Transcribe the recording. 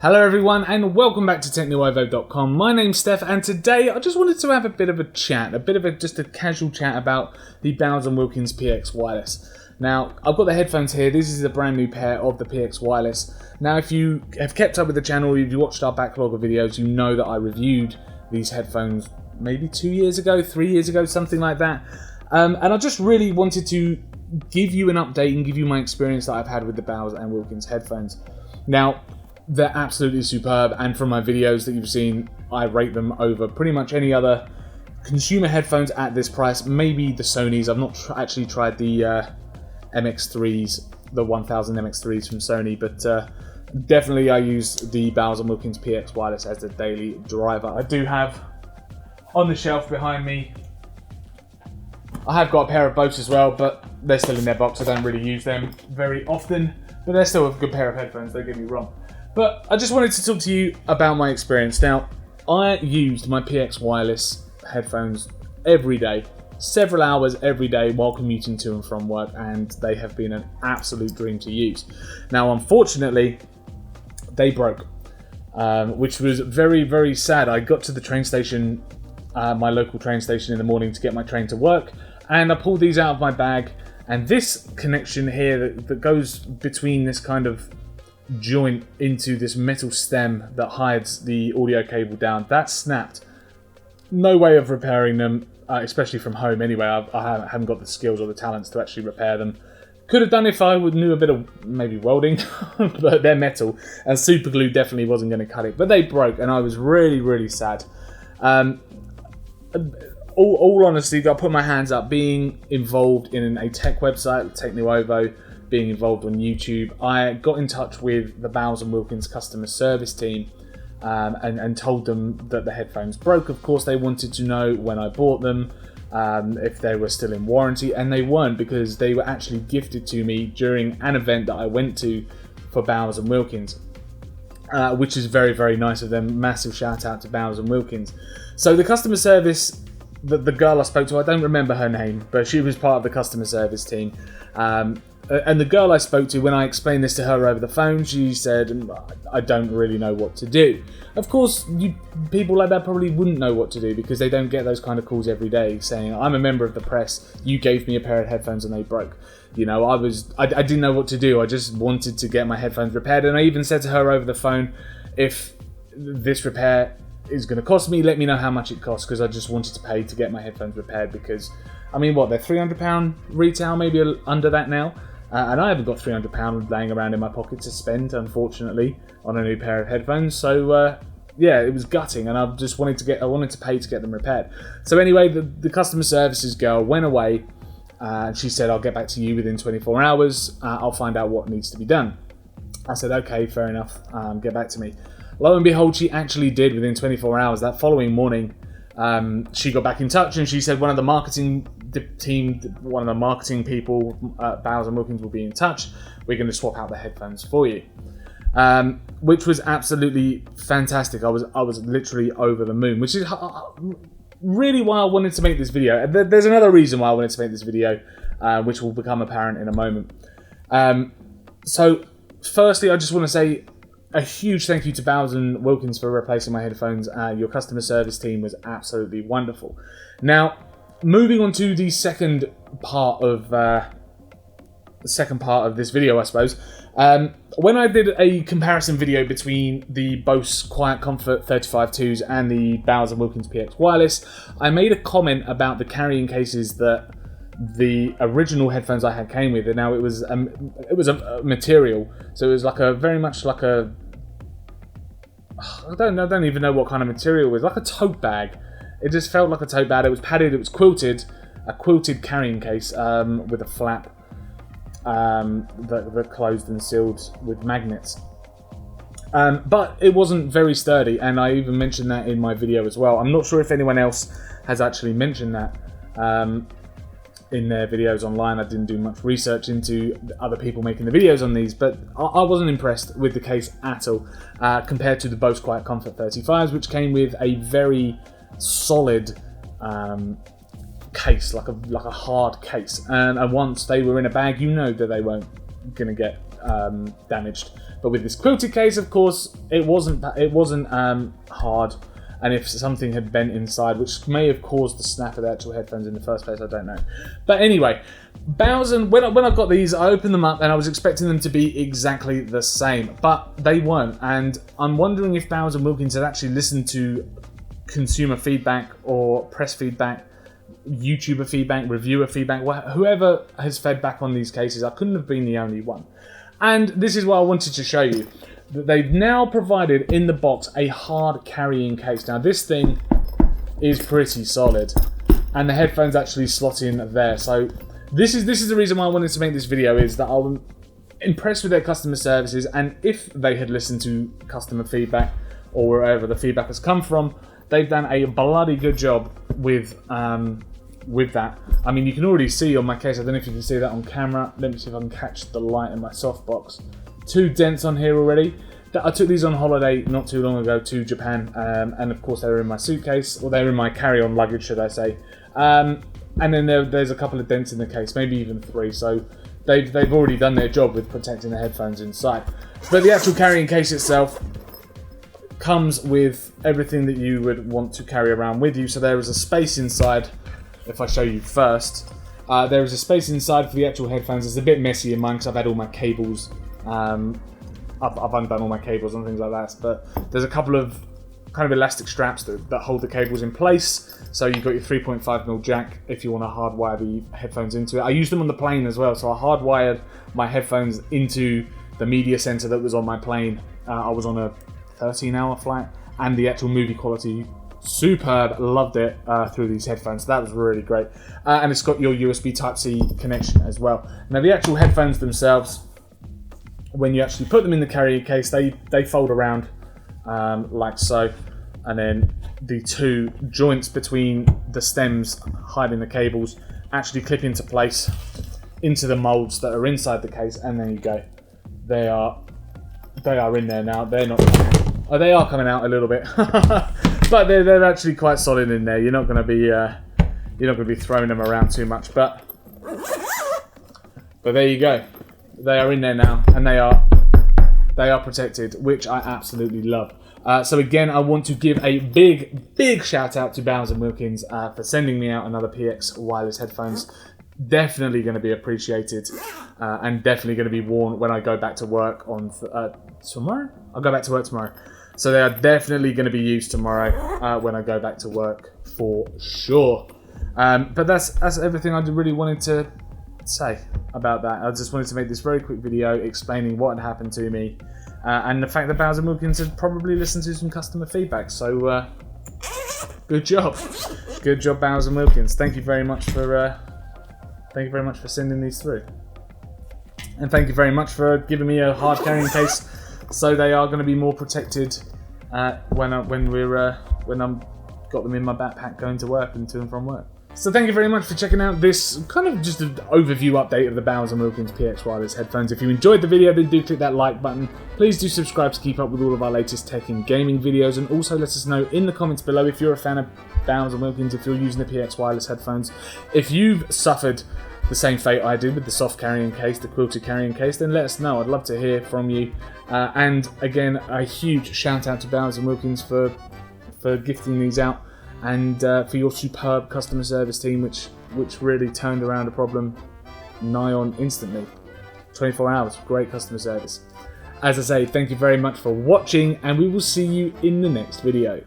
Hello everyone and welcome back to TechNuovo.com. My name's Steph and today I just wanted to have a bit of a chat, just a casual chat about the Bowers Wilkins PX Wireless. Now, I've got the headphones here. This is a brand new pair of the PX Wireless. Now, if you have kept up with the channel, if you watched our backlog of videos, you know that I reviewed these headphones maybe 2 years ago, 3 years ago, something like that. And I just really wanted to give you an update and give you my experience that I've had with the Bowers and Wilkins headphones. Now, they're absolutely superb, and from my videos that you've seen, I rate them over pretty much any other consumer headphones at this price. Maybe the Sonys. I've not actually tried the MX3s, the 1000 MX3s from Sony, but definitely I use the Bowers Wilkins PX Wireless as a daily driver. I do have on the shelf behind me, I have got a pair of both as well, but they're still in their box. I don't really use them very often, but they're still a good pair of headphones, don't get me wrong. But I just wanted to talk to you about my experience. Now, I used my PX Wireless headphones every day, several hours every day while commuting to and from work, and they have been an absolute dream to use. Now, unfortunately, they broke, which was very, very sad. I got to the train station, my local train station in the morning to get my train to work, and I pulled these out of my bag, and this connection here that goes between this kind of joint into this metal stem that hides the audio cable down, that snapped. No way of repairing them, especially from home anyway. I haven't got the skills or the talents to actually repair them. Could have done if I knew a bit of maybe welding, but they're metal and super glue definitely wasn't going to cut it. But they broke and I was really, really sad. All honesty, I put my hands up. Being involved in a tech website, TechNuovo, being involved on YouTube, I got in touch with the Bowers Wilkins customer service team and told them that the headphones broke. Of course, they wanted to know when I bought them, if they were still in warranty, and they weren't, because they were actually gifted to me during an event that I went to for Bowers Wilkins, which is very, very nice of them. Massive shout out to Bowers Wilkins. So the customer service, the girl I spoke to, I don't remember her name, but she was part of the customer service team. And the girl I spoke to, when I explained this to her over the phone, she said, I don't really know what to do. Of course, people like that probably wouldn't know what to do because they don't get those kind of calls every day saying, I'm a member of the press, you gave me a pair of headphones and they broke. You know, I didn't know what to do. I just wanted to get my headphones repaired. And I even said to her over the phone, if this repair is going to cost me, let me know how much it costs, because I just wanted to pay to get my headphones repaired because, I mean, what, they're £300 retail, maybe under that now. And I haven't got £300 laying around in my pocket to spend, unfortunately, on a new pair of headphones. So yeah, it was gutting, and I just wanted to pay to get them repaired. So anyway, the customer services girl went away, and she said, I'll get back to you within 24 hours. I'll find out what needs to be done. I said, okay, fair enough. Get back to me. Lo and behold, she actually did within 24 hours. That following morning, she got back in touch and she said one of the marketing people at Bowers Wilkins will be in touch. We're going to swap out the headphones for you, which was absolutely fantastic. I was literally over the moon, which is really why I wanted to make this video. There's another reason why I wanted to make this video, which will become apparent in a moment. So firstly, I just want to say a huge thank you to Bowers Wilkins for replacing my headphones. Your customer service team was absolutely wonderful. Now, moving on to the second part of this video, I suppose. When I did a comparison video between the Bose Quiet Comfort 35.2s and the Bowers Wilkins PX Wireless, I made a comment about the carrying cases that the original headphones I had came with. And now it was a material, so it was like very much like a, I don't even know what kind of material it was, like a tote bag. It just felt like a tote bag. It was padded, it was quilted, a quilted carrying case with a flap that closed and sealed with magnets. But it wasn't very sturdy, and I even mentioned that in my video as well. I'm not sure if anyone else has actually mentioned that in their videos online. I didn't do much research into other people making the videos on these, but I wasn't impressed with the case at all compared to the Bose Quiet Comfort 35s, which came with a very solid case, like a hard case, and once they were in a bag, you know that they weren't going to get damaged. But with this quilted case, of course, it wasn't hard. And if something had bent inside, which may have caused the snap of the actual headphones in the first place, I don't know. But anyway, Bowers, when I got these, I opened them up and I was expecting them to be exactly the same, but they weren't. And I'm wondering if Bowers and Wilkins had actually listened to consumer feedback or press feedback, YouTuber feedback, reviewer feedback, whoever has fed back on these cases. I couldn't have been the only one. And this is what I wanted to show you. That they've now provided in the box a hard carrying case. Now this thing is pretty solid, and the headphones actually slot in there. So this is the reason why I wanted to make this video, is that I'm impressed with their customer services, and if they had listened to customer feedback or wherever the feedback has come from, they've done a bloody good job with that. I mean, you can already see on my case, I don't know if you can see that on camera. Let me see if I can catch the light in my softbox. 2 dents on here already. I took these on holiday not too long ago to Japan, and of course they were in my suitcase, or they were in my carry-on luggage, should I say. And then there's a couple of dents in the case, maybe even 3. So they've already done their job with protecting the headphones inside. But the actual carrying case itself comes with everything that you would want to carry around with you. So there is a space inside. If I show you first, there is a space inside for the actual headphones. It's a bit messy in mine because I've had all my cables. I've undone all my cables and things like that, but there's a couple of kind of elastic straps that hold the cables in place. So you've got your 3.5mm jack if you want to hardwire the headphones into it. I used them on the plane as well, so I hardwired my headphones into the media center that was on my plane. I was on a 13-hour flight, and the actual movie quality, superb, loved it through these headphones. So that was really great. And it's got your USB Type-C connection as well. Now the actual headphones themselves, when you actually put them in the carrier case, they fold around like so, and then the 2 joints between the stems hiding the cables actually clip into place into the molds that are inside the case, and there you go. They are in there now. They're not. Oh, they are coming out a little bit, but they're actually quite solid in there. You're not going to be throwing them around too much, but there you go. They are in there now, and they are protected, which I absolutely love. So again, I want to give a big shout out to Bowers and Wilkins for sending me out another PX wireless headphones. Definitely going to be appreciated, and definitely going to be worn when I go back to work on tomorrow. I'll go back to work tomorrow, so they are definitely going to be used tomorrow when I go back to work for sure. But that's everything I really wanted to say about that. I just wanted to make this very quick video explaining what had happened to me, and the fact that Bowers and Wilkins had probably listened to some customer feedback. So good job, Bowers and Wilkins. Thank you very much for sending these through, and thank you very much for giving me a hard carrying case, so they are going to be more protected when I've got them in my backpack going to work and to and from work. So thank you very much for checking out this kind of just an overview update of the Bowers & Wilkins PX Wireless headphones. If you enjoyed the video, then do click that like button. Please do subscribe to keep up with all of our latest tech and gaming videos, and also let us know in the comments below if you're a fan of Bowers & Wilkins, if you're using the PX Wireless headphones. If you've suffered the same fate I did with the soft carrying case, the quilted carrying case, then let us know. I'd love to hear from you. And again, a huge shout out to Bowers & Wilkins for gifting these out, and for your superb customer service team, which really turned around a problem nigh on instantly. 24 hours, great customer service. As I say, thank you very much for watching, and we will see you in the next video.